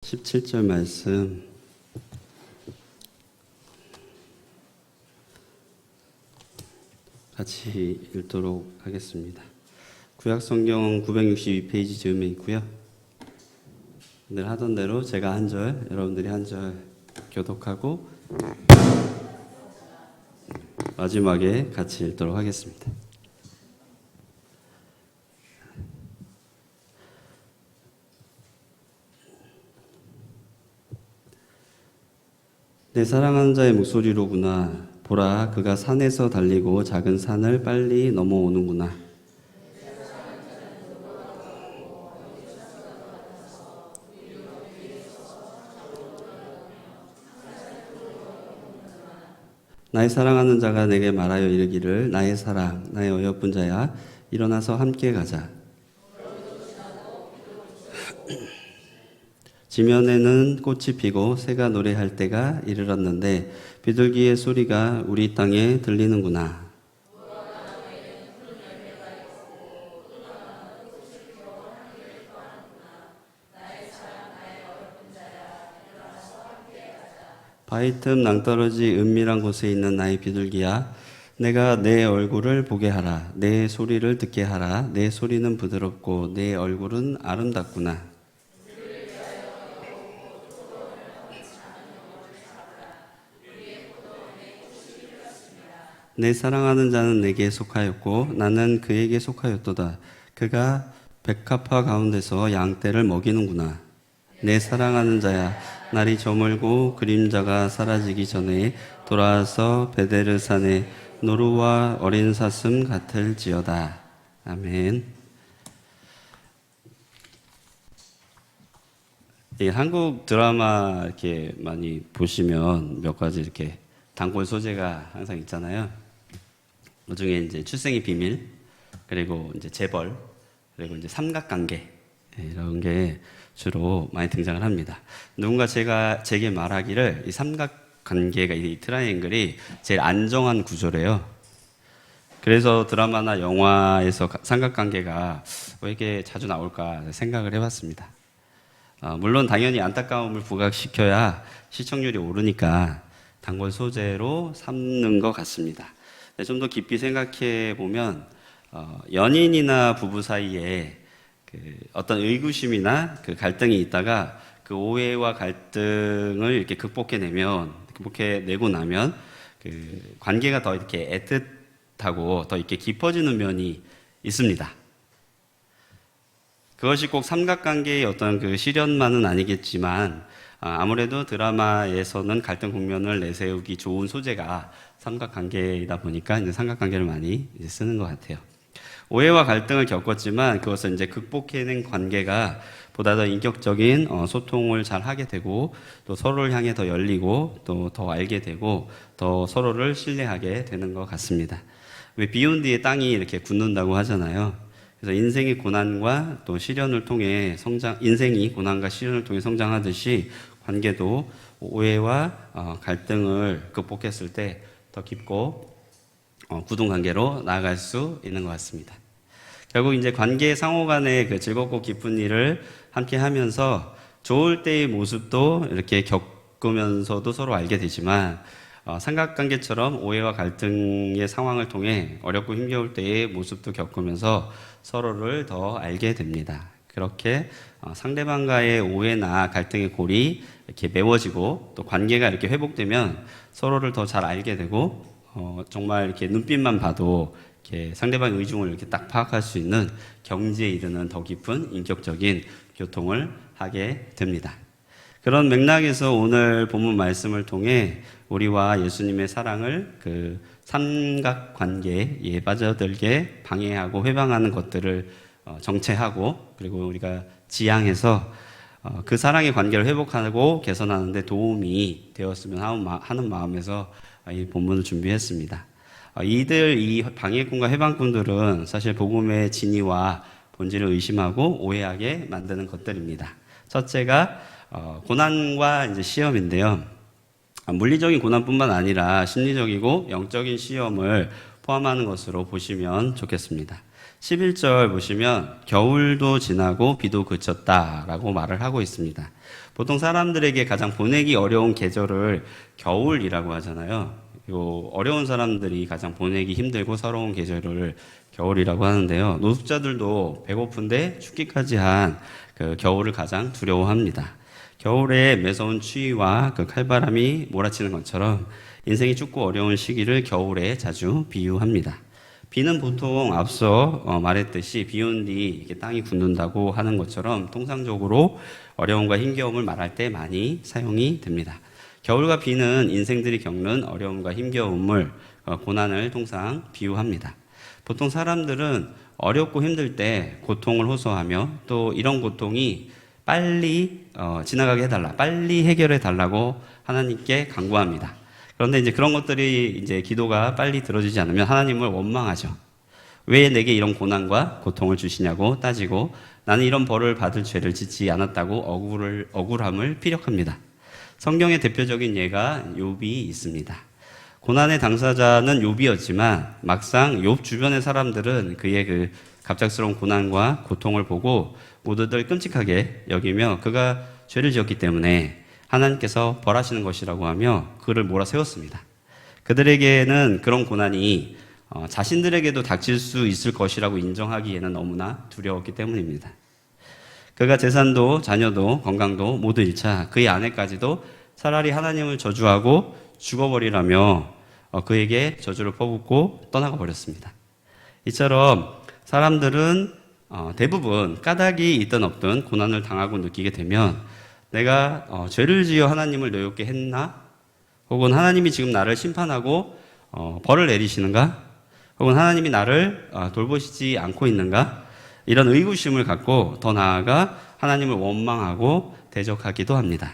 17절 말씀 같이 읽도록 하겠습니다. 구약성경 962페이지 즈음에 있고요. 늘 하던 대로 제가 한 절, 여러분들이 한 절 교독하고 마지막에 같이 읽도록 하겠습니다. 내 사랑하는 자의 목소리로구나. 보라, 그가 산에서 달리고 작은 산을 빨리 넘어오는구나. 나의 사랑하는 자가 내게 말하여 이르기를, 나의 사랑, 나의 어여쁜 자야, 일어나서 함께 가자. 지면에는 꽃이 피고 새가 노래할 때가 이르렀는데 비둘기의 소리가 우리 땅에 들리는구나. 바위 틈 낭떠러지 은밀한 곳에 있는 나의 비둘기야, 내가 내 얼굴을 보게 하라. 내 소리를 듣게 하라. 내 소리는 부드럽고 내 얼굴은 아름답구나. 내 사랑하는 자는 내게 속하였고 나는 그에게 속하였도다. 그가 백합화 가운데서 양떼를 먹이는구나. 내 사랑하는 자야, 날이 저물고 그림자가 사라지기 전에 돌아와서 베데르산의 노루와 어린 사슴 같을지어다. 아멘. 한국 드라마 이렇게 많이 보시면 몇 가지 이렇게 단골 소재가 항상 있잖아요. 그 중에 이제 출생의 비밀, 그리고 이제 재벌, 그리고 이제 삼각관계, 이런 게 주로 많이 등장을 합니다. 누군가 제게 말하기를 이 삼각관계가, 이 트라이앵글이 제일 안정한 구조래요. 그래서 드라마나 영화에서 삼각관계가 왜 이렇게 자주 나올까 생각을 해봤습니다. 물론 당연히 안타까움을 부각시켜야 시청률이 오르니까 단골 소재로 삼는 것 같습니다. 좀 더 깊이 생각해 보면 연인이나 부부 사이에 어떤 의구심이나 갈등이 있다가 그 오해와 갈등을 이렇게 극복해내고 나면 관계가 더 이렇게 애틋하고 더 이렇게 깊어지는 면이 있습니다. 그것이 꼭 삼각관계의 어떤 실현만은 아니겠지만 아무래도 드라마에서는 갈등 국면을 내세우기 좋은 소재가 삼각관계이다 보니까 이제 삼각관계를 많이 쓰는 것 같아요. 오해와 갈등을 겪었지만 그것을 이제 극복해낸 관계가 보다 더 인격적인 소통을 잘 하게 되고 또 서로를 향해 더 열리고 또 더 알게 되고 더 서로를 신뢰하게 되는 것 같습니다. 왜 비온 뒤에 땅이 이렇게 굳는다고 하잖아요. 그래서 인생이 고난과 시련을 통해 성장하듯이 관계도 오해와 갈등을 극복했을 때 더 깊고 굳은 관계로 나아갈 수 있는 것 같습니다. 결국 이제 관계 상호 간의 즐겁고 깊은 일을 함께 하면서 좋을 때의 모습도 이렇게 겪으면서도 서로 알게 되지만 삼각관계처럼 오해와 갈등의 상황을 통해 어렵고 힘겨울 때의 모습도 겪으면서 서로를 더 알게 됩니다. 그렇게 상대방과의 오해나 갈등의 골이 이렇게 메워지고 또 관계가 이렇게 회복되면 서로를 더 잘 알게 되고 정말 이렇게 눈빛만 봐도 이렇게 상대방의 의중을 이렇게 딱 파악할 수 있는 경지에 이르는 더 깊은 인격적인 교통을 하게 됩니다. 그런 맥락에서 오늘 본문 말씀을 통해 우리와 예수님의 사랑을 삼각관계에 빠져들게 방해하고 회방하는 것들을 정체하고 그리고 우리가 지향해서 그 사랑의 관계를 회복하고 개선하는 데 도움이 되었으면 하는 마음에서 이 본문을 준비했습니다. 이 방해꾼과 해방꾼들은 사실 복음의 진위와 본질을 의심하고 오해하게 만드는 것들입니다. 첫째가 고난과 이제 시험인데요. 물리적인 고난뿐만 아니라 심리적이고 영적인 시험을 포함하는 것으로 보시면 좋겠습니다. 11절 보시면 겨울도 지나고 비도 그쳤다라고 말을 하고 있습니다. 보통 사람들에게 가장 보내기 어려운 계절을 겨울이라고 하잖아요. 요 어려운 사람들이 가장 보내기 힘들고 서러운 계절을 겨울이라고 하는데요. 노숙자들도 배고픈데 춥기까지 한 그 겨울을 가장 두려워합니다. 겨울에 매서운 추위와 그 칼바람이 몰아치는 것처럼 인생이 춥고 어려운 시기를 겨울에 자주 비유합니다. 비는 보통 앞서 말했듯이 비 온 뒤 이렇게 땅이 굳는다고 하는 것처럼 통상적으로 어려움과 힘겨움을 말할 때 많이 사용이 됩니다. 겨울과 비는 인생들이 겪는 어려움과 힘겨움을 고난을 통상 비유합니다. 보통 사람들은 어렵고 힘들 때 고통을 호소하며 또 이런 고통이 빨리 지나가게 해달라, 빨리 해결해 달라고 하나님께 간구합니다. 그런데 이제 그런 것들이 이제 기도가 빨리 들어지지 않으면 하나님을 원망하죠. 왜 내게 이런 고난과 고통을 주시냐고 따지고 나는 이런 벌을 받을 죄를 짓지 않았다고 억울함을 피력합니다. 성경의 대표적인 예가 욥이 있습니다. 고난의 당사자는 욥이었지만 막상 욥 주변의 사람들은 그의 그 갑작스러운 고난과 고통을 보고 모두들 끔찍하게 여기며 그가 죄를 지었기 때문에 하나님께서 벌하시는 것이라고 하며 그를 몰아세웠습니다. 그들에게는 그런 고난이 자신들에게도 닥칠 수 있을 것이라고 인정하기에는 너무나 두려웠기 때문입니다. 그가 재산도 자녀도 건강도 모두 잃자 그의 아내까지도 차라리 하나님을 저주하고 죽어버리라며 그에게 저주를 퍼붓고 떠나가 버렸습니다. 이처럼 사람들은 대부분 까닭이 있든 없든 고난을 당하고 느끼게 되면 내가 죄를 지어 하나님을 노엽게 했나? 혹은 하나님이 지금 나를 심판하고 벌을 내리시는가? 혹은 하나님이 나를 돌보시지 않고 있는가? 이런 의구심을 갖고 더 나아가 하나님을 원망하고 대적하기도 합니다.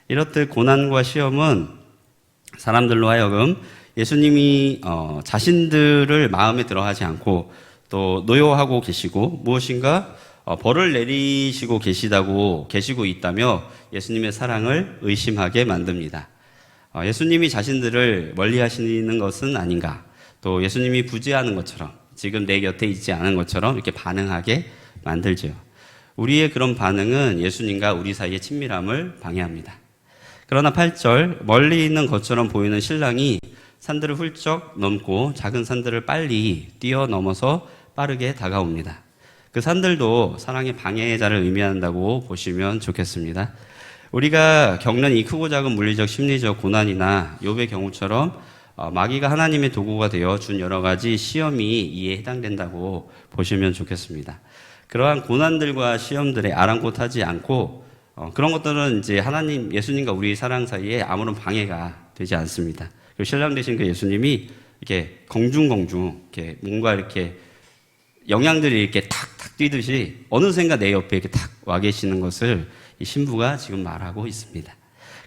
이렇듯 고난과 시험은 사람들로 하여금 예수님이 자신들을 마음에 들어하지 않고 또 노여워하고 계시고 무엇인가 벌을 내리시고 계시고 있다며 예수님의 사랑을 의심하게 만듭니다. 예수님이 자신들을 멀리 하시는 것은 아닌가? 또 예수님이 부재하는 것처럼 지금 내 곁에 있지 않은 것처럼 이렇게 반응하게 만들죠. 우리의 그런 반응은 예수님과 우리 사이의 친밀함을 방해합니다. 그러나 8절 멀리 있는 것처럼 보이는 신랑이 산들을 훌쩍 넘고 작은 산들을 빨리 뛰어넘어서 빠르게 다가옵니다. 그 산들도 사랑의 방해자를 의미한다고 보시면 좋겠습니다. 우리가 겪는 이 크고 작은 물리적 심리적 고난이나 욥의 경우처럼 마귀가 하나님의 도구가 되어 준 여러 가지 시험이 이에 해당된다고 보시면 좋겠습니다. 그러한 고난들과 시험들에 아랑곳하지 않고 그런 것들은 이제 하나님, 예수님과 우리 사랑 사이에 아무런 방해가 되지 않습니다. 그리고 신랑 되신 그 예수님이 이렇게 공중공중 이렇게 뭔가 이렇게 영양들이 이렇게 탁탁 뛰듯이 어느샌가 내 옆에 이렇게 탁 와 계시는 것을 이 신부가 지금 말하고 있습니다.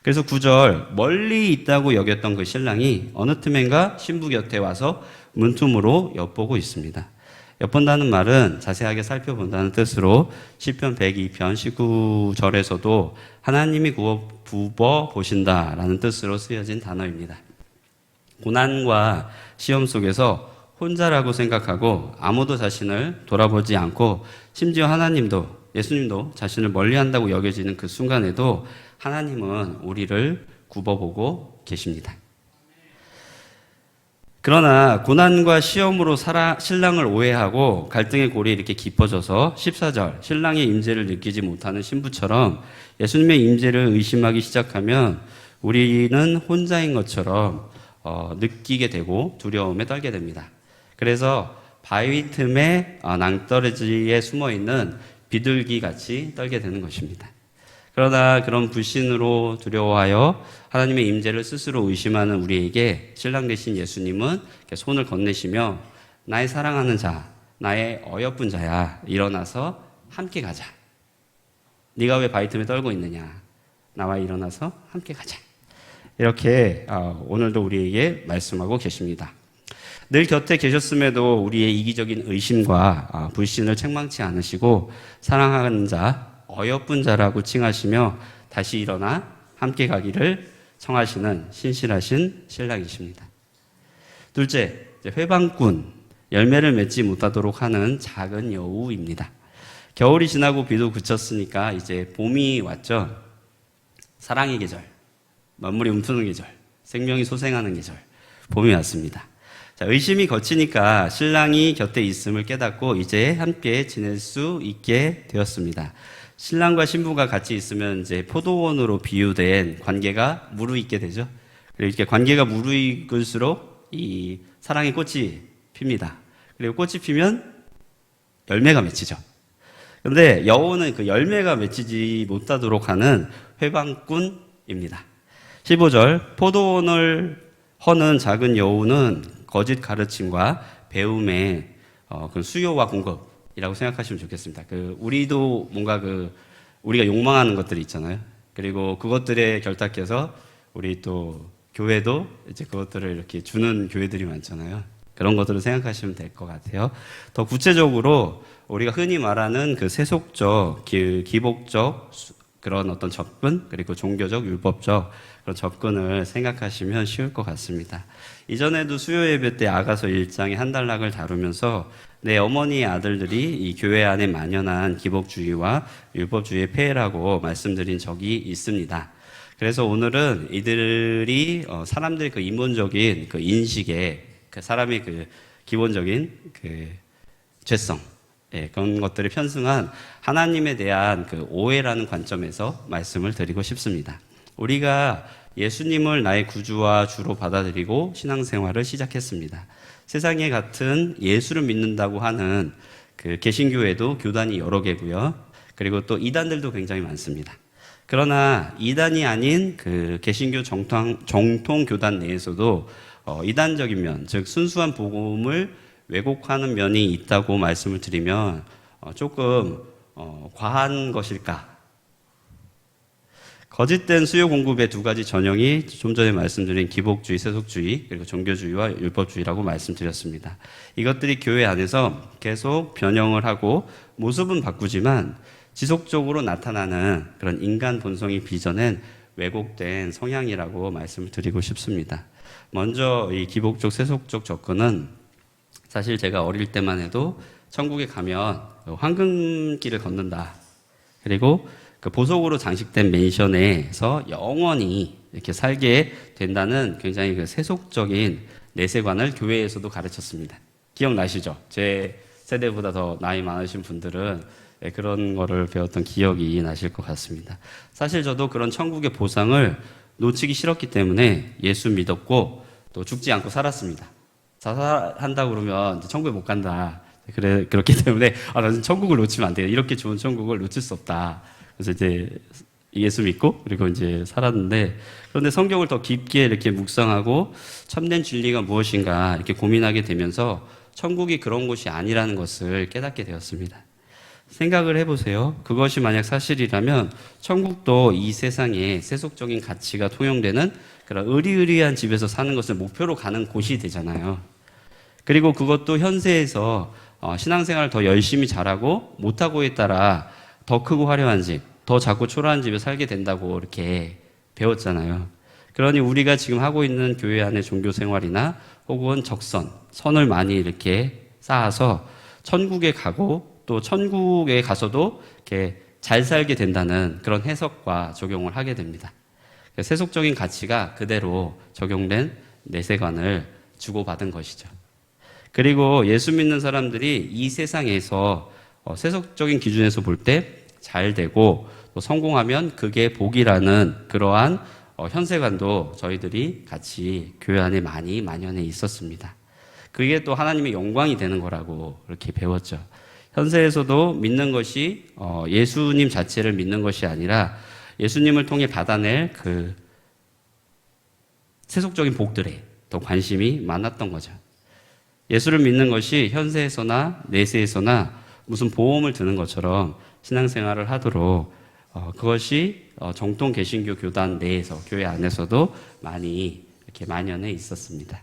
그래서 9절 멀리 있다고 여겼던 그 신랑이 어느 틈엔가 신부 곁에 와서 문틈으로 엿보고 있습니다. 엿본다는 말은 자세하게 살펴본다는 뜻으로 시편 102편 19절에서도 하나님이 굽어 보신다라는 뜻으로 쓰여진 단어입니다. 고난과 시험 속에서 혼자라고 생각하고 아무도 자신을 돌아보지 않고 심지어 하나님도 예수님도 자신을 멀리한다고 여겨지는 그 순간에도 하나님은 우리를 굽어보고 계십니다. 그러나 고난과 시험으로 신랑을 오해하고 갈등의 골이 이렇게 깊어져서 14절 신랑의 임재를 느끼지 못하는 신부처럼 예수님의 임재를 의심하기 시작하면 우리는 혼자인 것처럼 느끼게 되고 두려움에 떨게 됩니다. 그래서 바위 틈에 낭떠러지에 숨어있는 비둘기 같이 떨게 되는 것입니다. 그러나 그런 불신으로 두려워하여 하나님의 임재를 스스로 의심하는 우리에게 신랑 되신 예수님은 손을 건네시며 나의 사랑하는 자, 나의 어여쁜 자야, 일어나서 함께 가자. 네가 왜 바위 틈에 떨고 있느냐? 나와 일어나서 함께 가자. 이렇게 오늘도 우리에게 말씀하고 계십니다. 늘 곁에 계셨음에도 우리의 이기적인 의심과 불신을 책망치 않으시고 사랑하는 자, 어여쁜 자라고 칭하시며 다시 일어나 함께 가기를 청하시는 신실하신 신랑이십니다. 둘째, 회방꾼, 열매를 맺지 못하도록 하는 작은 여우입니다. 겨울이 지나고 비도 그쳤으니까 이제 봄이 왔죠. 사랑의 계절, 만물이 움트는 계절, 생명이 소생하는 계절, 봄이 왔습니다. 자, 의심이 거치니까 신랑이 곁에 있음을 깨닫고 이제 함께 지낼 수 있게 되었습니다. 신랑과 신부가 같이 있으면 이제 포도원으로 비유된 관계가 무르익게 되죠. 그리고 이렇게 관계가 무르익을수록 이 사랑의 꽃이 핍니다. 그리고 꽃이 피면 열매가 맺히죠. 그런데 여우는 그 열매가 맺히지 못하도록 하는 회방꾼입니다. 15절, 포도원을 허는 작은 여우는 거짓 가르침과 배움의 그 수요와 공급이라고 생각하시면 좋겠습니다. 우리도 뭔가 우리가 욕망하는 것들이 있잖아요. 그리고 그것들에 결탁해서 우리 또 교회도 이제 그것들을 이렇게 주는 교회들이 많잖아요. 그런 것들을 생각하시면 될 것 같아요. 더 구체적으로 우리가 흔히 말하는 그 세속적, 기복적 그런 어떤 접근, 그리고 종교적, 율법적 그런 접근을 생각하시면 쉬울 것 같습니다. 이전에도 수요 예배 때 아가서 1장의 한 단락을 다루면서 내 어머니의 아들들이 이 교회 안에 만연한 기복주의와 율법주의의 폐해라고 말씀드린 적이 있습니다. 그래서 오늘은 이들이 사람들의 그 인본적인 그 인식에 그 사람의 그 기본적인 그 죄성, 그런 것들을 편승한 하나님에 대한 그 오해라는 관점에서 말씀을 드리고 싶습니다. 우리가 예수님을 나의 구주와 주로 받아들이고 신앙생활을 시작했습니다. 세상에 같은 예수를 믿는다고 하는 그 개신교회도 교단이 여러 개고요. 그리고 또 이단들도 굉장히 많습니다. 그러나 이단이 아닌 그 개신교 정통 교단 내에서도 이단적인 면, 즉 순수한 복음을 왜곡하는 면이 있다고 말씀을 드리면 조금 과한 것일까? 거짓된 수요 공급의 두 가지 전형이 좀 전에 말씀드린 기복주의, 세속주의, 그리고 종교주의와 율법주의라고 말씀드렸습니다. 이것들이 교회 안에서 계속 변형을 하고 모습은 바꾸지만 지속적으로 나타나는 그런 인간 본성이 빚어낸 왜곡된 성향이라고 말씀을 드리고 싶습니다. 먼저 이 기복적, 세속적 접근은 사실 제가 어릴 때만 해도 천국에 가면 황금길을 걷는다. 그리고 그 보석으로 장식된 맨션에서 영원히 이렇게 살게 된다는 굉장히 그 세속적인 내세관을 교회에서도 가르쳤습니다. 기억나시죠? 제 세대보다 더 나이 많으신 분들은 그런 거를 배웠던 기억이 나실 것 같습니다. 사실 저도 그런 천국의 보상을 놓치기 싫었기 때문에 예수 믿었고 또 죽지 않고 살았습니다. 자살한다 그러면 천국에 못 간다. 그렇기 때문에 나는 천국을 놓치면 안 돼요. 이렇게 좋은 천국을 놓칠 수 없다. 그래서 이제 예수 믿고 그리고 이제 살았는데, 그런데 성경을 더 깊게 이렇게 묵상하고 참된 진리가 무엇인가 이렇게 고민하게 되면서 천국이 그런 곳이 아니라는 것을 깨닫게 되었습니다. 생각을 해보세요. 그것이 만약 사실이라면 천국도 이 세상에 세속적인 가치가 통용되는 그런 의리의리한 집에서 사는 것을 목표로 가는 곳이 되잖아요. 그리고 그것도 현세에서 신앙생활을 더 열심히 잘하고 못하고에 따라 더 크고 화려한 집, 더 작고 초라한 집에 살게 된다고 이렇게 배웠잖아요. 그러니 우리가 지금 하고 있는 교회 안의 종교생활이나 혹은 선을 많이 이렇게 쌓아서 천국에 가고 또 천국에 가서도 이렇게 잘 살게 된다는 그런 해석과 적용을 하게 됩니다. 세속적인 가치가 그대로 적용된 내세관을 주고받은 것이죠. 그리고 예수 믿는 사람들이 이 세상에서 세속적인 기준에서 볼 때 잘 되고 또 성공하면 그게 복이라는 그러한 현세관도 저희들이 같이 교회 안에 많이 만연해 있었습니다. 그게 또 하나님의 영광이 되는 거라고 이렇게 배웠죠. 현세에서도 믿는 것이 예수님 자체를 믿는 것이 아니라 예수님을 통해 받아낼 그 세속적인 복들에 더 관심이 많았던 거죠. 예수를 믿는 것이 현세에서나 내세에서나 무슨 보험을 드는 것처럼 신앙생활을 하도록 그것이 정통 개신교 교단 내에서, 교회 안에서도 많이 이렇게 만연해 있었습니다.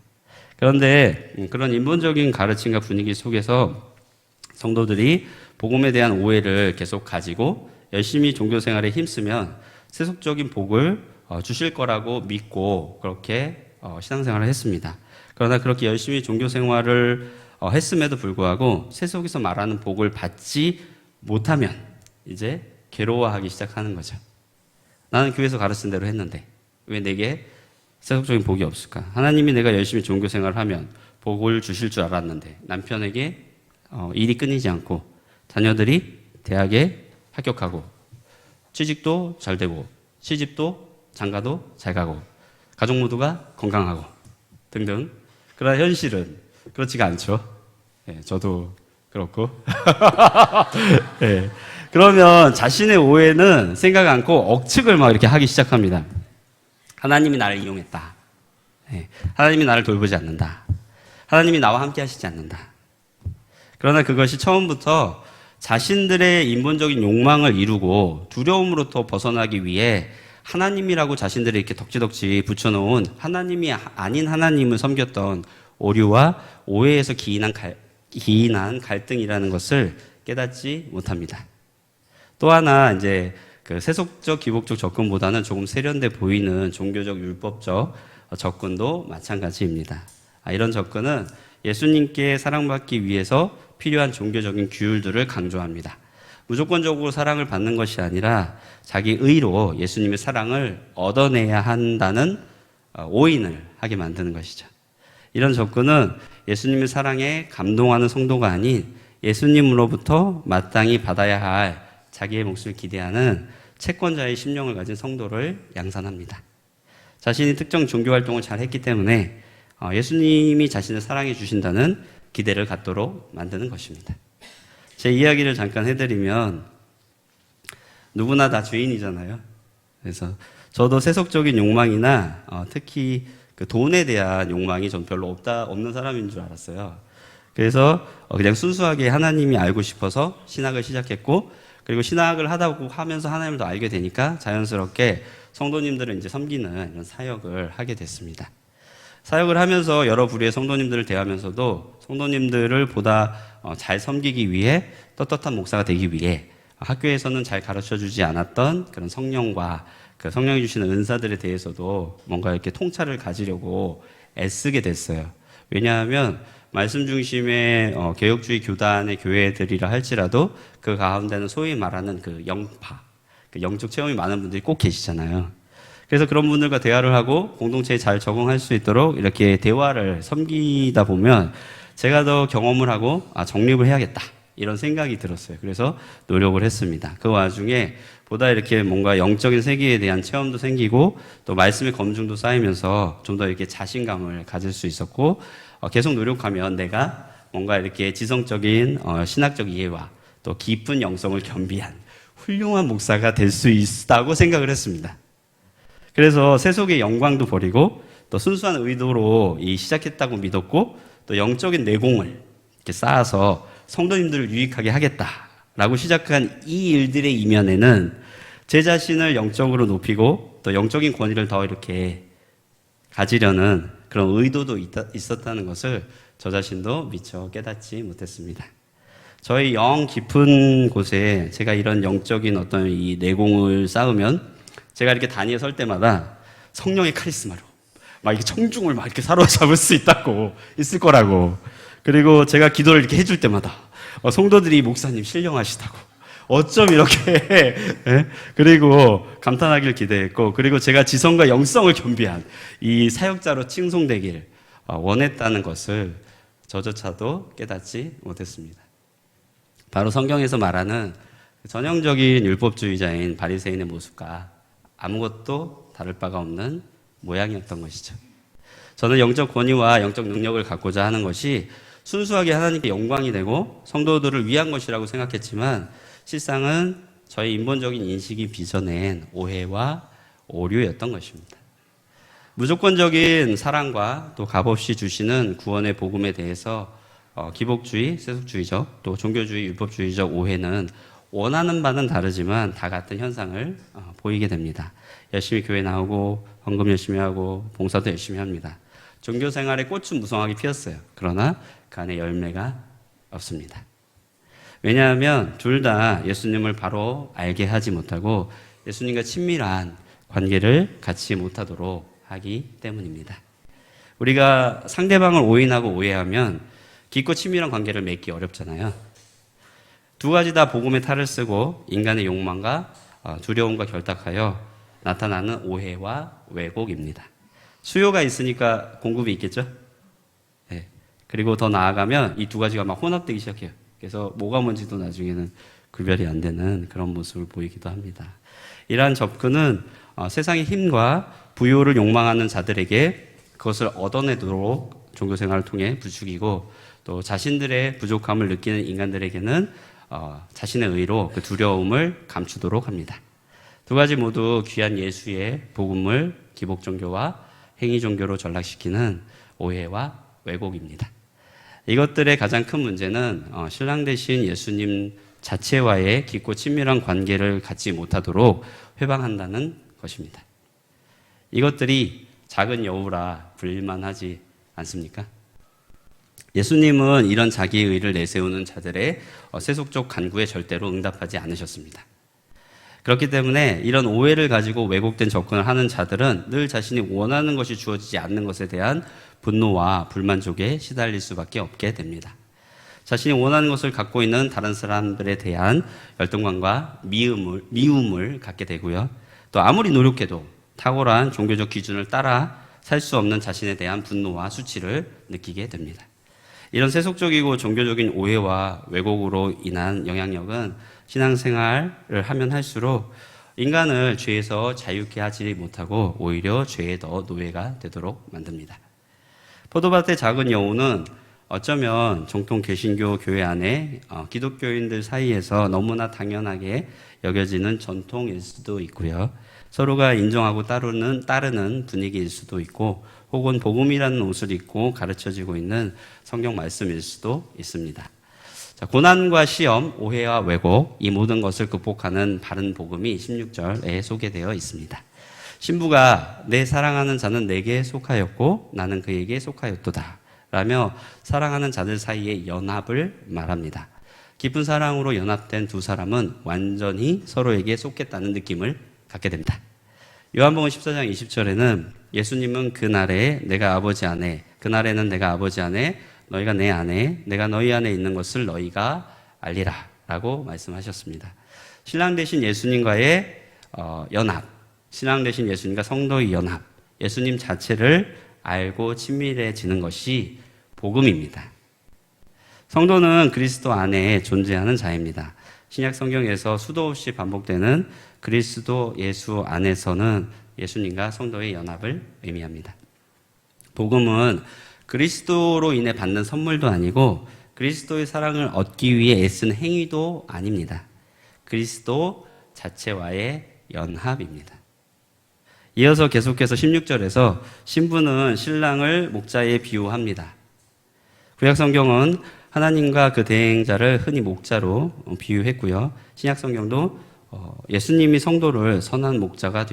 그런데 그런 인본적인 가르침과 분위기 속에서 성도들이 복음에 대한 오해를 계속 가지고 열심히 종교생활에 힘쓰면 세속적인 복을 주실 거라고 믿고 그렇게 신앙생활을 했습니다. 그러나 그렇게 열심히 종교생활을 했음에도 불구하고 세속에서 말하는 복을 받지 못하면 이제 괴로워하기 시작하는 거죠. 나는 교회에서 가르친 대로 했는데 왜 내게 세속적인 복이 없을까? 하나님이 내가 열심히 종교 생활을 하면 복을 주실 줄 알았는데 남편에게 일이 끊이지 않고 자녀들이 대학에 합격하고 취직도 잘 되고 시집도 장가도 잘 가고 가족 모두가 건강하고 등등. 그러나 현실은 그렇지가 않죠. 예, 저도 그렇고. 예. 그러면 자신의 오해는 생각 않고 억측을 막 이렇게 하기 시작합니다. 하나님이 나를 이용했다. 예. 하나님이 나를 돌보지 않는다. 하나님이 나와 함께 하시지 않는다. 그러나 그것이 처음부터 자신들의 인본적인 욕망을 이루고 두려움으로부터 벗어나기 위해 하나님이라고 자신들이 이렇게 덕지덕지 붙여놓은 하나님이 아닌 하나님을 섬겼던 오류와 오해에서 기인한 갈등이라는 것을 깨닫지 못합니다. 또 하나 이제 그 세속적 기복적 접근보다는 조금 세련돼 보이는 종교적 율법적 접근도 마찬가지입니다. 이런 접근은 예수님께 사랑받기 위해서 필요한 종교적인 규율들을 강조합니다. 무조건적으로 사랑을 받는 것이 아니라 자기 의로 예수님의 사랑을 얻어내야 한다는 오인을 하게 만드는 것이죠. 이런 접근은 예수님의 사랑에 감동하는 성도가 아닌 예수님으로부터 마땅히 받아야 할 자기의 몫을 기대하는 채권자의 심령을 가진 성도를 양산합니다. 자신이 특정 종교 활동을 잘 했기 때문에 예수님이 자신을 사랑해 주신다는 기대를 갖도록 만드는 것입니다. 제 이야기를 잠깐 해드리면 누구나 다 죄인이잖아요. 그래서 저도 세속적인 욕망이나 특히 그 돈에 대한 욕망이 전 별로 없는 사람인 줄 알았어요. 그래서 그냥 순수하게 하나님이 알고 싶어서 신학을 시작했고, 그리고 신학을 하면서 하나님을 더 알게 되니까 자연스럽게 성도님들을 이제 섬기는 이런 사역을 하게 됐습니다. 사역을 하면서 여러 부류의 성도님들을 대하면서도 성도님들을 보다 잘 섬기기 위해 떳떳한 목사가 되기 위해 학교에서는 잘 가르쳐주지 않았던 그런 성령과 그 성령이 주시는 은사들에 대해서도 뭔가 이렇게 통찰을 가지려고 애쓰게 됐어요. 왜냐하면 말씀 중심의 개혁주의 교단의 교회들이라 할지라도 그 가운데는 소위 말하는 그 영파, 그 영적 체험이 많은 분들이 꼭 계시잖아요. 그래서 그런 분들과 대화를 하고 공동체에 잘 적응할 수 있도록 이렇게 대화를 섬기다 보면 제가 더 경험을 하고 정립을 해야겠다 이런 생각이 들었어요. 그래서 노력을 했습니다. 그 와중에 보다 이렇게 뭔가 영적인 세계에 대한 체험도 생기고 또 말씀의 검증도 쌓이면서 좀 더 이렇게 자신감을 가질 수 있었고, 계속 노력하면 내가 뭔가 이렇게 지성적인 신학적 이해와 또 깊은 영성을 겸비한 훌륭한 목사가 될 수 있다고 생각을 했습니다. 그래서 세속의 영광도 버리고 또 순수한 의도로 시작했다고 믿었고, 또 영적인 내공을 이렇게 쌓아서 성도님들을 유익하게 하겠다라고 시작한 이 일들의 이면에는 제 자신을 영적으로 높이고 또 영적인 권위를 더 이렇게 가지려는 그런 의도도 있었다는 것을 저 자신도 미처 깨닫지 못했습니다. 저희 영 깊은 곳에 제가 이런 영적인 어떤 이 내공을 쌓으면 제가 이렇게 단위에 설 때마다 성령의 카리스마로 막 이렇게 청중을 막 이렇게 사로잡을 수 있을 거라고. 그리고 제가 기도를 이렇게 해줄 때마다 성도들이 목사님 신령하시다고 어쩜 이렇게 그리고 감탄하길 기대했고, 그리고 제가 지성과 영성을 겸비한 이 사역자로 칭송되길 원했다는 것을 저조차도 깨닫지 못했습니다. 바로 성경에서 말하는 전형적인 율법주의자인 바리새인의 모습과 아무것도 다를 바가 없는 모양이었던 것이죠. 저는 영적 권위와 영적 능력을 갖고자 하는 것이 순수하게 하나님께 영광이 되고 성도들을 위한 것이라고 생각했지만 실상은 저의 인본적인 인식이 빚어낸 오해와 오류였던 것입니다. 무조건적인 사랑과 또 값없이 주시는 구원의 복음에 대해서 기복주의, 세속주의적, 또 종교주의, 율법주의적 오해는 원하는 바는 다르지만 다 같은 현상을 보이게 됩니다. 열심히 교회 나오고 헌금 열심히 하고 봉사도 열심히 합니다. 종교 생활에 꽃은 무성하게 피었어요. 그러나 그 안에 열매가 없습니다. 왜냐하면 둘 다 예수님을 바로 알게 하지 못하고 예수님과 친밀한 관계를 갖지 못하도록 하기 때문입니다. 우리가 상대방을 오인하고 오해하면 깊고 친밀한 관계를 맺기 어렵잖아요. 두 가지 다 복음의 탈을 쓰고 인간의 욕망과 두려움과 결탁하여 나타나는 오해와 왜곡입니다. 수요가 있으니까 공급이 있겠죠? 네. 그리고 더 나아가면 이 두 가지가 막 혼합되기 시작해요. 그래서 뭐가 뭔지도 나중에는 구별이 안 되는 그런 모습을 보이기도 합니다. 이러한 접근은 세상의 힘과 부요를 욕망하는 자들에게 그것을 얻어내도록 종교 생활을 통해 부추기고, 또 자신들의 부족함을 느끼는 인간들에게는 자신의 의로 그 두려움을 감추도록 합니다. 두 가지 모두 귀한 예수의 복음을 기복 종교와 행위 종교로 전락시키는 오해와 왜곡입니다. 이것들의 가장 큰 문제는 신랑 되신 예수님 자체와의 깊고 친밀한 관계를 갖지 못하도록 회방한다는 것입니다. 이것들이 작은 여우라 불릴만하지 않습니까? 예수님은 이런 자기의 의를 내세우는 자들의 세속적 간구에 절대로 응답하지 않으셨습니다. 그렇기 때문에 이런 오해를 가지고 왜곡된 접근을 하는 자들은 늘 자신이 원하는 것이 주어지지 않는 것에 대한 분노와 불만족에 시달릴 수밖에 없게 됩니다. 자신이 원하는 것을 갖고 있는 다른 사람들에 대한 열등감과 미움을 갖게 되고요. 또 아무리 노력해도 탁월한 종교적 기준을 따라 살 수 없는 자신에 대한 분노와 수치를 느끼게 됩니다. 이런 세속적이고 종교적인 오해와 왜곡으로 인한 영향력은 신앙생활을 하면 할수록 인간을 죄에서 자유케 하지 못하고 오히려 죄에 더 노예가 되도록 만듭니다. 포도밭의 작은 여우는 어쩌면 정통 개신교 교회 안에 기독교인들 사이에서 너무나 당연하게 여겨지는 전통일 수도 있고요. 서로가 인정하고 따르는 분위기일 수도 있고, 혹은 복음이라는 옷을 입고 가르쳐지고 있는 성경 말씀일 수도 있습니다. 자, 고난과 시험, 오해와 왜곡, 이 모든 것을 극복하는 바른 복음이 16절에 소개되어 있습니다. 신부가 내 사랑하는 자는 내게 속하였고 나는 그에게 속하였도다 라며 사랑하는 자들 사이의 연합을 말합니다. 깊은 사랑으로 연합된 두 사람은 완전히 서로에게 속했다는 느낌을 갖게 됩니다. 요한복음 14장 20절에는 예수님은 그날에는 내가 아버지 안에 너희가 내 안에 내가 너희 안에 있는 것을 너희가 알리라 라고 말씀하셨습니다. 신랑 되신 예수님과의 연합, 신랑 되신 예수님과 성도의 연합, 예수님 자체를 알고 친밀해지는 것이 복음입니다. 성도는 그리스도 안에 존재하는 자입니다. 신약 성경에서 수도 없이 반복되는 그리스도 예수 안에서는 예수님과 성도의 연합을 의미합니다. 복음은 그리스도로 인해 받는 선물도 아니고 그리스도의 사랑을 얻기 위해 애쓰는 행위도 아닙니다. 그리스도 자체와의 연합입니다. 이어서 계속해서 16절에서 신부는 신랑을 목자에 비유합니다. 구약 성경은 하나님과 그 대행자를 흔히 목자로 비유했고요. 신약 성경도 예수님이 성도들의 선한 목자가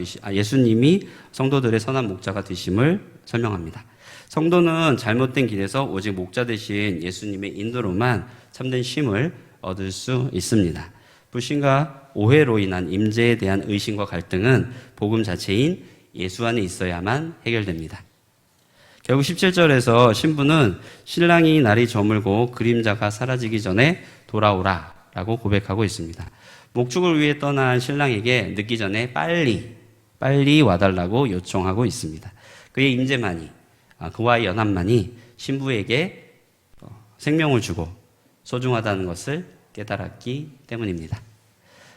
되심을 설명합니다. 성도는 잘못된 길에서 오직 목자 되신 예수님의 인도로만 참된 쉼을 얻을 수 있습니다. 불신과 오해로 인한 임재에 대한 의심과 갈등은 복음 자체인 예수 안에 있어야만 해결됩니다. 결국 17절에서 신부는 신랑이 날이 저물고 그림자가 사라지기 전에 돌아오라 라고 고백하고 있습니다. 목축을 위해 떠난 신랑에게 늦기 전에 빨리 와달라고 요청하고 있습니다. 그의 임재만이, 그와의 연합만이 신부에게 생명을 주고 소중하다는 것을 깨달았기 때문입니다.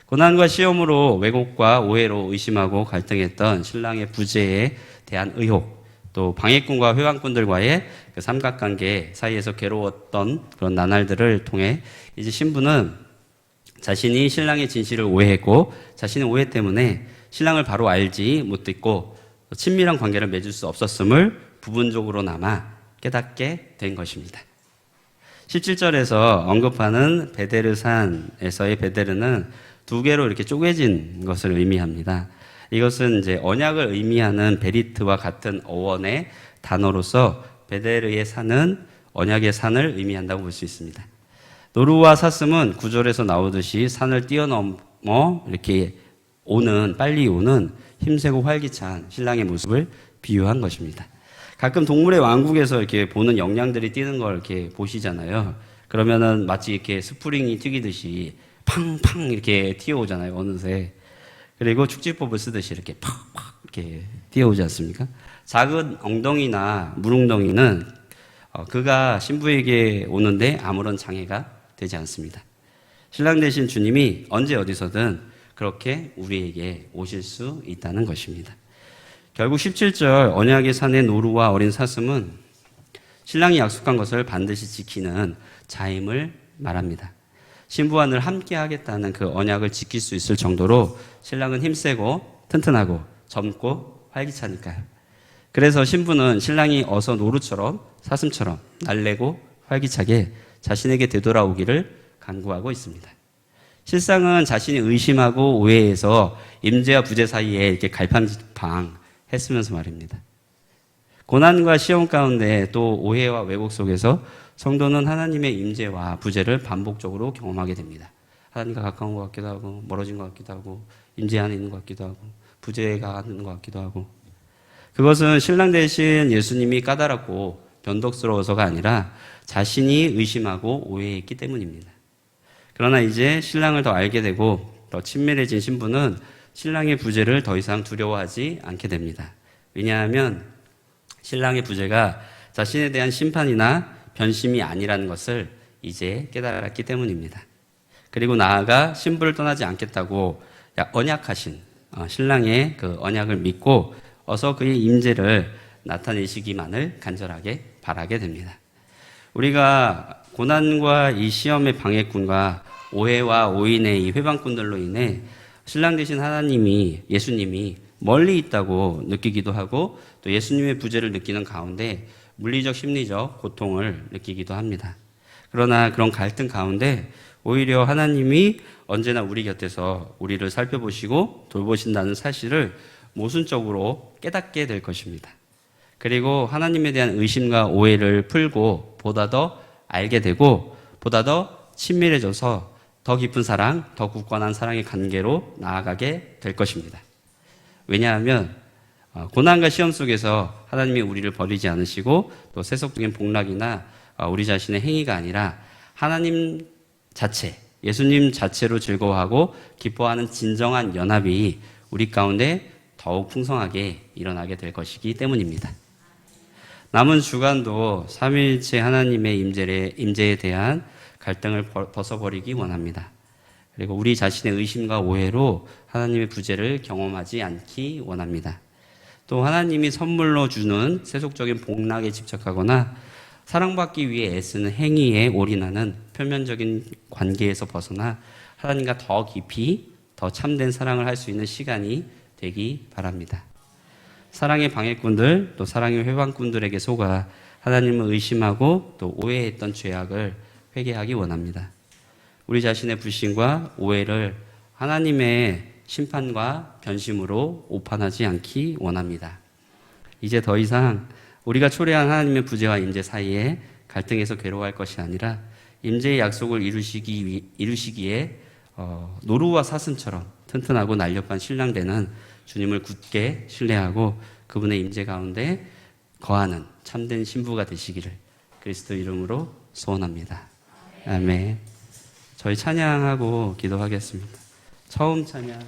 고난과 시험으로 왜곡과 오해로 의심하고 갈등했던 신랑의 부재에 대한 의혹, 또 방해꾼과 회방꾼들과의 그 삼각관계 사이에서 괴로웠던 그런 나날들을 통해 이제 신부는 자신이 신랑의 진실을 오해했고 자신의 오해 때문에 신랑을 바로 알지 못했고 친밀한 관계를 맺을 수 없었음을 부분적으로나마 깨닫게 된 것입니다. 17절에서 언급하는 베데르산에서의 베데르는 두 개로 이렇게 쪼개진 것을 의미합니다. 이것은 이제 언약을 의미하는 베리트와 같은 어원의 단어로서 베데르의 산은 언약의 산을 의미한다고 볼 수 있습니다. 노루와 사슴은 구절에서 나오듯이 산을 뛰어넘어 이렇게 빨리 오는 힘세고 활기찬 신랑의 모습을 비유한 것입니다. 가끔 동물의 왕국에서 이렇게 보는 영양들이 뛰는 걸 이렇게 보시잖아요. 그러면은 마치 이렇게 스프링이 튀기듯이 팡팡 이렇게 튀어오잖아요, 어느새. 그리고 축지법을 쓰듯이 이렇게 팍팍 이렇게 뛰어오지 않습니까? 작은 엉덩이나 물웅덩이는 그가 신부에게 오는데 아무런 장애가 되지 않습니다. 신랑 되신 주님이 언제 어디서든 그렇게 우리에게 오실 수 있다는 것입니다. 결국 17절 언약의 산의 노루와 어린 사슴은 신랑이 약속한 것을 반드시 지키는 자임을 말합니다. 신부와 늘 함께 하겠다는 그 언약을 지킬 수 있을 정도로 신랑은 힘세고 튼튼하고 젊고 활기차니까요. 그래서 신부는 신랑이 어서 노루처럼 사슴처럼 날래고 활기차게 자신에게 되돌아오기를 간구하고 있습니다. 실상은 자신이 의심하고 오해해서 임재와 부재 사이에 이렇게 갈팡질팡 했으면서 말입니다. 고난과 시험 가운데 또 오해와 왜곡 속에서 성도는 하나님의 임재와 부재를 반복적으로 경험하게 됩니다. 하나님과 가까운 것 같기도 하고 멀어진 것 같기도 하고 임재 안에 있는 것 같기도 하고 부재가 있는 것 같기도 하고, 그것은 신랑 대신 예수님이 까다롭고 변덕스러워서가 아니라 자신이 의심하고 오해했기 때문입니다. 그러나 이제 신랑을 더 알게 되고 더 친밀해진 신부는 신랑의 부재를 더 이상 두려워하지 않게 됩니다. 왜냐하면 신랑의 부재가 자신에 대한 심판이나 변심이 아니라는 것을 이제 깨달았기 때문입니다. 그리고 나아가 신부를 떠나지 않겠다고 언약하신 신랑의 그 언약을 믿고 어서 그의 임재를 나타내시기만을 간절하게 바라게 됩니다. 우리가 고난과 이 시험의 방해꾼과 오해와 오인의 이 회방꾼들로 인해 신랑 되신 하나님이, 예수님이 멀리 있다고 느끼기도 하고 또 예수님의 부재를 느끼는 가운데 물리적, 심리적 고통을 느끼기도 합니다. 그러나 그런 갈등 가운데 오히려 하나님이 언제나 우리 곁에서 우리를 살펴보시고 돌보신다는 사실을 모순적으로 깨닫게 될 것입니다. 그리고 하나님에 대한 의심과 오해를 풀고 보다 더 알게 되고 보다 더 친밀해져서 더 깊은 사랑, 더 굳건한 사랑의 관계로 나아가게 될 것입니다. 왜냐하면 고난과 시험 속에서 하나님이 우리를 버리지 않으시고 또 세속적인 복락이나 우리 자신의 행위가 아니라 하나님 자체, 예수님 자체로 즐거워하고 기뻐하는 진정한 연합이 우리 가운데 더욱 풍성하게 일어나게 될 것이기 때문입니다. 남은 주간도 삼위일체 하나님의 임재에 대한 갈등을 벗어버리기 원합니다. 그리고 우리 자신의 의심과 오해로 하나님의 부재를 경험하지 않기 원합니다. 또 하나님이 선물로 주는 세속적인 복락에 집착하거나 사랑받기 위해 애쓰는 행위에 올인하는 표면적인 관계에서 벗어나 하나님과 더 깊이 더 참된 사랑을 할 수 있는 시간이 되기 바랍니다. 사랑의 방해꾼들 또 사랑의 회방꾼들에게 속아 하나님을 의심하고 또 오해했던 죄악을 회개하기 원합니다. 우리 자신의 불신과 오해를 하나님의 심판과 변심으로 오판하지 않기 원합니다. 이제 더 이상 우리가 초래한 하나님의 부재와 임재 사이에 갈등해서 괴로워할 것이 아니라 임재의 약속을 이루시기에 노루와 사슴처럼 튼튼하고 날렵한 신랑 되는 주님을 굳게 신뢰하고 그분의 임재 가운데 거하는 참된 신부가 되시기를 그리스도 이름으로 소원합니다. 아멘. 저희 찬양하고 기도하겠습니다. 처음 찬양.